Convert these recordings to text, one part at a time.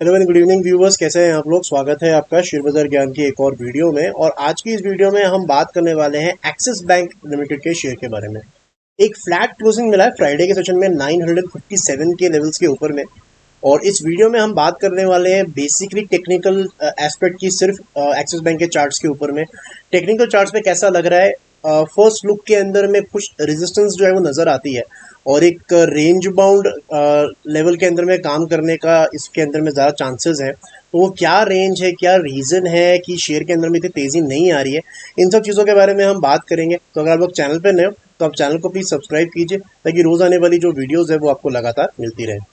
Hello and good evening viewers, कैसे हैं आप लोग। स्वागत है आपका शेयर बाजार ज्ञान की एक और वीडियो में। और आज की इस वीडियो में हम बात करने वाले हैं एक्सिस बैंक लिमिटेड के शेयर के बारे में। एक फ्लैट क्लोजिंग मिला है फ्राइडे के सेशन में 957 के लेवल्स के ऊपर में। और इस वीडियो में हम बात करने वाले हैं बेसिकली टेक्निकल एस्पेक्ट की, सिर्फ एक्सिस बैंक के चार्ट्स के ऊपर में। टेक्निकल चार्ट्स में कैसा लग रहा है, फर्स्ट लुक के अंदर में कुछ रेजिस्टेंस जो है वो नजर आती है और एक रेंज बाउंड लेवल के अंदर में काम करने का इसके अंदर में ज़्यादा चांसेस हैं। तो वो क्या रेंज है, क्या रीज़न है कि शेयर के अंदर में इतनी तेज़ी नहीं आ रही है, इन सब चीज़ों के बारे में हम बात करेंगे। तो अगर आप लोग चैनल पर नए हो तो आप चैनल को प्लीज़ सब्सक्राइब कीजिए ताकि रोज़ आने वाली जो वीडियोज़ है वो आपको लगातार मिलती रहे।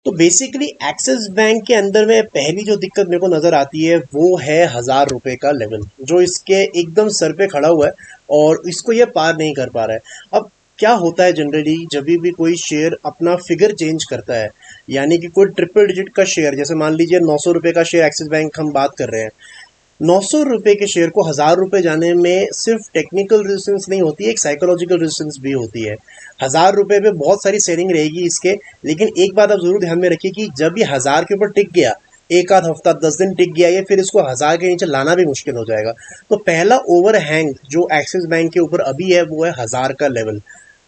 तो बेसिकली एक्सिस बैंक के अंदर में पहली जो दिक्कत मेरे को नजर आती है वो है 1,000 रुपए का लेवल, जो इसके एकदम सर पे खड़ा हुआ है और इसको ये पार नहीं कर पा रहा है। अब क्या होता है जनरली जब भी कोई शेयर अपना फिगर चेंज करता है, यानी कि कोई ट्रिपल डिजिट का शेयर, जैसे मान लीजिए 900 रुपए का शेयर एक्सिस बैंक हम बात कर रहे हैं, 900 रुपए के शेयर को 1,000 रुपए जाने में सिर्फ टेक्निकल रेजिस्टेंस नहीं होती है, एक साइकोलॉजिकल रेजिस्टेंस भी होती है। 1,000 रुपए पे बहुत सारी सेलिंग रहेगी इसके, लेकिन एक बात आप जरूर ध्यान में रखिए कि जब ये 1,000 के ऊपर टिक गया, एक आध हफ्ता 10 दिन टिक गया, ये फिर इसको 1,000 के नीचे लाना भी मुश्किल हो जाएगा। तो पहला ओवरहैंग जो एक्सिस बैंक के ऊपर अभी है वो है 1,000 का लेवल।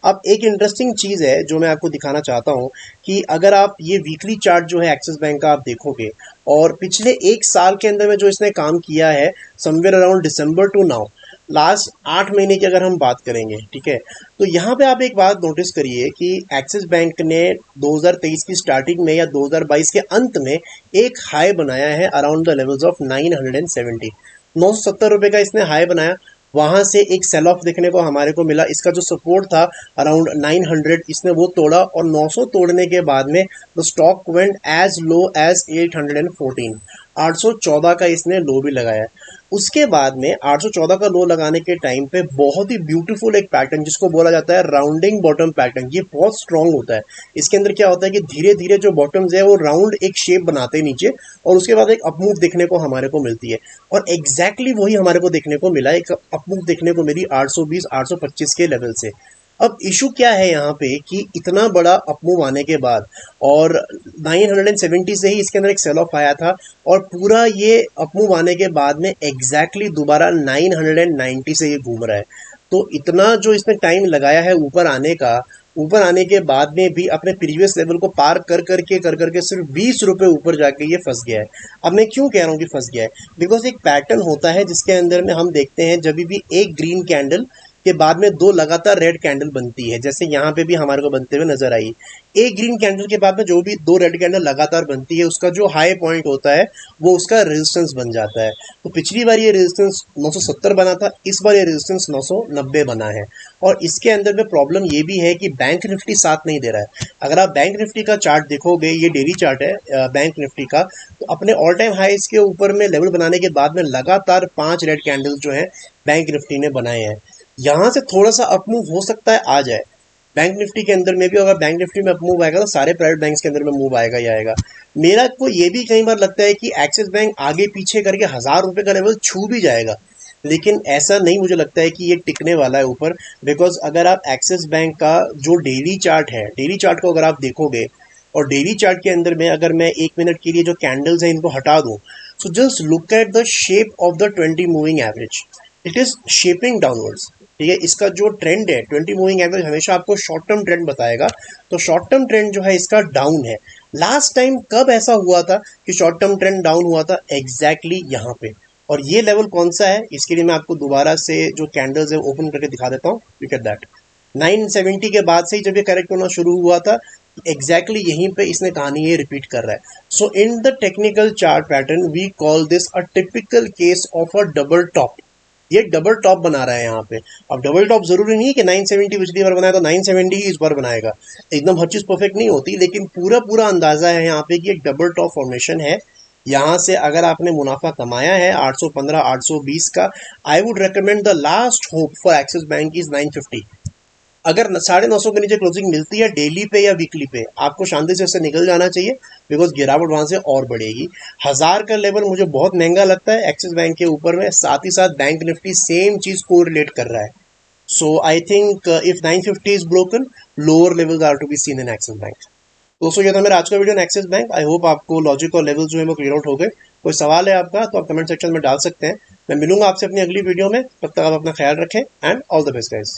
अब एक इंटरेस्टिंग चीज है जो मैं आपको दिखाना चाहता हूं कि अगर आप ये वीकली चार्ट जो है एक्सिस बैंक का आप देखोगे और पिछले एक साल के अंदर में जो इसने काम किया है, somewhere around December to now, last 8 महीने की अगर हम बात करेंगे, ठीक है, तो यहाँ पे आप एक बात नोटिस करिए कि एक्सिस बैंक ने 2023 की स्टार्टिंग में या 2022 के अंत में एक हाई बनाया है अराउंड द लेवल्स ऑफ 970। 970 रुपए का इसने हाई बनाया, वहां से एक सेल ऑफ देखने को हमारे को मिला। इसका जो सपोर्ट था अराउंड 900, इसने वो तोड़ा और 900 तोड़ने के बाद में the stock went as low as 814। 814 का इसने लो भी लगाया। उसके बाद में 814 का लो लगाने के टाइम पे बहुत ही ब्यूटीफुल एक पैटर्न जिसको बोला जाता है राउंडिंग बॉटम पैटर्न, ये बहुत स्ट्रांग होता है। इसके अंदर क्या होता है कि धीरे धीरे जो बॉटम्स है वो राउंड एक शेप बनाते हैं नीचे और उसके बाद एक अपमूव देखने को हमारे को मिलती है। और एग्जैक्टली वही हमारे को देखने को मिला, एक अपमूव देखने को मिली 820 825 के लेवल से। अब इशू क्या है यहाँ पे कि इतना बड़ा अपमूव आने के बाद और 970 से ही इसके अंदर एक सेल ऑफ आया था और पूरा ये अपमूव आने के बाद में एग्जैक्टली दोबारा 990 से ये घूम रहा है। तो इतना जो इसने टाइम लगाया है ऊपर आने का, ऊपर आने के बाद में भी अपने प्रीवियस लेवल को पार कर करके सिर्फ 20 रुपए ऊपर जाके ये फंस गया है। अब मैं क्यों कह रहा हूँ कि फंस गया है, बिकॉज एक पैटर्न होता है जिसके अंदर में हम देखते हैं जब भी एक ग्रीन कैंडल के बाद में दो लगातार रेड कैंडल बनती है, जैसे यहाँ पे भी हमारे को बनते हुए नजर आई। एक ग्रीन कैंडल के बाद में जो भी दो रेड कैंडल लगातार बनती है उसका जो हाई पॉइंट होता है वो उसका रेजिस्टेंस बन जाता है। तो पिछली बार ये रेजिस्टेंस 970 बना था, इस बार ये रेजिस्टेंस 990 बना है। और इसके अंदर में प्रॉब्लम ये भी है कि बैंक निफ्टी साथ नहीं दे रहा है। अगर आप बैंक निफ्टी का चार्ट देखोगे, ये डेली चार्ट है बैंक निफ्टी का, तो अपने ऑल टाइम हाईस के ऊपर में लेवल बनाने के बाद में लगातार 5 रेड कैंडल्स जो है बैंक निफ्टी ने बनाए हैं। यहाँ से थोड़ा सा अपमूव हो सकता है आ जाए बैंक निफ्टी के अंदर में भी। अगर बैंक निफ्टी में अपमूव आएगा तो सारे प्राइवेट बैंक्स के अंदर में मूव आएगा ही आएगा। मेरा को ये भी कई बार लगता है कि एक्सिस बैंक आगे पीछे करके 1,000 रुपए का लेवल छू भी जाएगा, लेकिन ऐसा नहीं मुझे लगता है कि ये टिकने वाला है ऊपर। बिकॉज अगर आप एक्सिस बैंक का जो डेली चार्ट है, डेली चार्ट को अगर आप देखोगे और डेली चार्ट के अंदर में अगर मैं 1 मिनट के लिए जो कैंडल्स हैं इनको हटा दूं, so just look at the shape of the 20 moving average, it is shaping downwards. ठीक है, इसका जो ट्रेंड है 20 मूविंग एवरेज हमेशा आपको शॉर्ट टर्म ट्रेंड बताएगा, तो शॉर्ट टर्म ट्रेंड जो है इसका डाउन है। लास्ट टाइम कब ऐसा हुआ था कि शॉर्ट टर्म ट्रेंड डाउन हुआ था, एग्जैक्टली यहाँ पे। और ये लेवल कौन सा है, इसके लिए मैं आपको दोबारा से जो कैंडल्स है ओपन करके दिखा देता हूँ। लुक एट दैट, 970 के बाद से ही जब ये करेक्ट होना शुरू हुआ था, एग्जैक्टली यहीं पे इसने कहानी ये रिपीट कर रहा है। So in the technical chart pattern we call this a typical case of a double top. ये डबल टॉप बना रहा है यहाँ पे। अब डबल टॉप जरूरी नहीं है कि 970 पिछली बार बनाया तो 970 ही इस बार बनाएगा, एकदम हर चीज परफेक्ट नहीं होती, लेकिन पूरा पूरा अंदाजा है यहाँ पे कि एक डबल टॉप फॉर्मेशन है। यहाँ से अगर आपने मुनाफा कमाया है 815 820 का, I would recommend the last hope for axis bank is 950। अगर 950 के नीचे क्लोजिंग मिलती है डेली पे या वीकली पे, आपको शांति से इससे निकल जाना चाहिए, बिकॉज गिरावट वहां से और बढ़ेगी। 1,000 का लेवल मुझे बहुत महंगा लगता है एक्सिस बैंक के ऊपर में, साथ ही साथ बैंक निफ्टी सेम चीज को रिलेट कर रहा है। So I think if 950 is broken, lower levels are to be seen in Axis Bank. दोस्तों ये था मेरा आज का video Axis Bank. I hope आपको लॉजिक और लेवल जो है वो क्लियर आउट हो गए। कोई सवाल है आपका तो आप कमेंट सेक्शन में डाल सकते हैं। मैं मिलूंगा आपसे अपनी अगली वीडियो में। तब तक आप अपना ख्याल रखें and all the best guys.